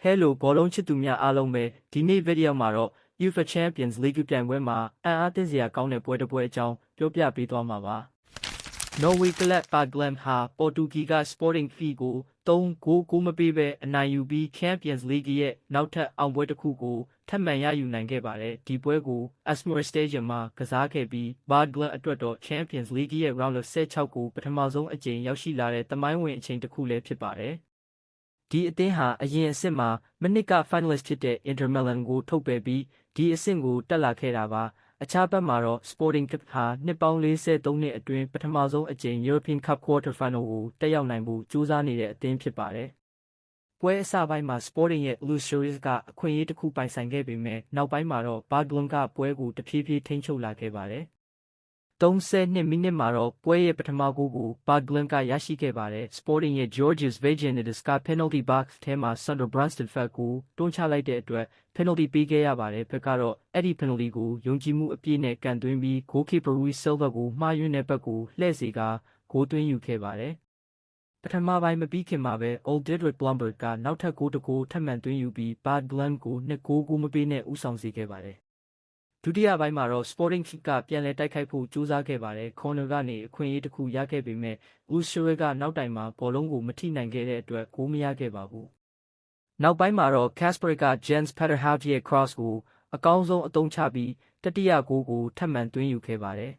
Hello ဘောလုံးချစ်သူများအားလုံးပဲဒီနေ့ဗီဒီယိုမှာတော့ UEFA Champions League ပြိုင်ပွဲမှာအံ့အားသင့်စရာကောင်းတဲ့ပွဲတစ်ပွဲအကြောင်းပြောပြပေးသွားမှာပါ Norway ကလပ် Bodø/Glimt ဟာပေါ်တူဂီက Sporting ကို3-9 မပေးဘဲအနိုင်ယူပြီး Champions League ရဲ့နောက်ထပ်အောင်ပွဲတစ်ခုကိုထပ်မံရယူနိုင်ခဲ့ပါတယ်ဒီပွဲကို Asmora Stadium မှာကစားခဲ့ပြီး Bodø/Glimt အတွက်တော့ Champions League ရဲ့ Round of 16ကိုပထမဆုံးအကြိမ်ရောက်ရှိလာတဲ့သမိုင်းဝင်အချိန်တစ်ခုလည်းဖြစ်ပါတယ်ဒီအသင်းဟာအရင်အဆင့်မှာမနစ်က finalist ဖြစ်တဲ့ Inter Milan ကိုထုတ်ပယ်ပြီးဒီအဆင့်ကိုတက်လာခဲ့တာပါအခြားဘက်မှာတော့ Sporting ဟာနှစ်ပေါင်း43နှစ်အတွင်းပထမဆုံးအကြိမ် European Cup Quarter Final ကိုတက်ရောက်နိုင်ဖို့ကြိုးစားနေတဲ့အသင်းဖြစ်ပါတယ်ပွဲအစပိုင်းမှာ Sporting ရဲ့ Luis Suarez ကအခွင့်အရေးတစ်ခုပိုင်ဆိုင်ခဲ့ပေမဲ့နောက်ပိုင်းမှာတော့ Bodø/Glimt ကပွဲကိုတဖြည်းဖြည်းထိန်းချုပ်လာခဲ့ပါတယ်32မိနစ်မှာတော့ပွဲရဲ့ပထမဂိုးကို Bodø/Glimt ကရရှိခဲ့ပါတယ် Sporting ရဲ့ Georgios Vegiannidis က penalty box ထဲမှာ Sandro Brandstedtveld ကိုတွန်းချလိုက်တဲ့အတွက် penalty ပေးခဲ့ရပါတယ်ဘက်ကတော့အဲ့ဒီ penalty ကိုယုံကြည်မှုအပြည့်နဲ့ကန်သွင်းပြီး goalkeeper Rui Silva ကိုမှားယွင်းတဲ့ဘက်ကိုလှည့်စေကာဂိုးသွင်းယူခဲ့ပါတယ်ပထမပိုင်းမပြီးခင်မှာပဲ Old Didrik Blomberg ကနောက်ထပ်ဂိုးတစ်ဂိုးထပ်မံသွင်းယူပြီး Bodø/Glimt ကို2-9 မပေးနဲ့ဦးဆောင်စေခဲ့ပါတယ်ဒုတိယပိုင်းမှာတော့ Sporting ကပြန်လည်တိုက်ခိုက်ဖို့ကြိုးစားခဲ့ပါတယ်။ Corner ကနေအခွင့်အရေးတစ်ခုရခဲ့ပေမဲ့ Luis Suarez ကနောက်တိုင်မှာဘောလုံးကိုမထိနိုင်ခဲ့တဲ့အတွက်ဂိုးမရခဲ့ပါဘူး။နောက်ပိုင်းမှာတော့ Kasper က Jens Petter Hauge ရဲ့ cross ကိုအကောင်းဆုံးအသုံးချပြီးတတိယဂိုးကိုထပ်မံသွင်းယူခဲ့ပါတယ်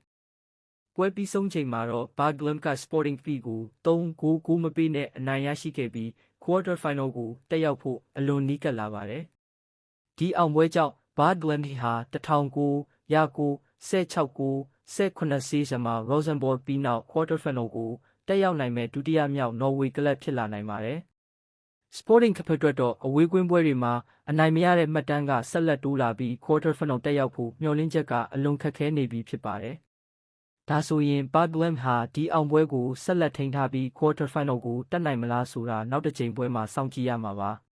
။ပွဲပြီးဆုံးချိန်မှာတော့ Bodø/Glimt က Sporting ကို3-9 မပေးနဲ့အနိုင်ရရှိခဲ့ပြီး Quarter Final ကိုတက်ရောက်ဖို့အလွန်နီးကပ်လာပါတယ်။ဒီအောင်ပွဲကြောင့်Bodø/Glimt ဟာ16-16 season မှာ Rosenborg ပြီးနောက် Quarter Final ကိုတက်ရောက်နိုင်မဲ့ဒုတိယမြောက် Norway ကလပ်ဖြစ်လာနိုင်ပါတယ်။ Sporting အတွက်တော့အဝေးကွင်းပွဲတွေမှာအနိုင်မရတဲ့မှတ်တမ်းကဆက်လက်တိုးလာပြီး Quarter Final တက်ရောက်ဖို့မျှော်လင့်ချက်ကအလွန်ခက်ခဲနေပြီဖြစ်ပါတယ်။ဒါဆိုရင် Bodø/Glimt ဟာဒီအောင်ပွဲကိုဆက်လက်ထိန်းထားပြီး Quarter Final ကိုတက်နိုင်မလားဆိုတာနောက်တစ်ကြိမ်ပွဲမှာစောင့်ကြည့်ရမှာပါ။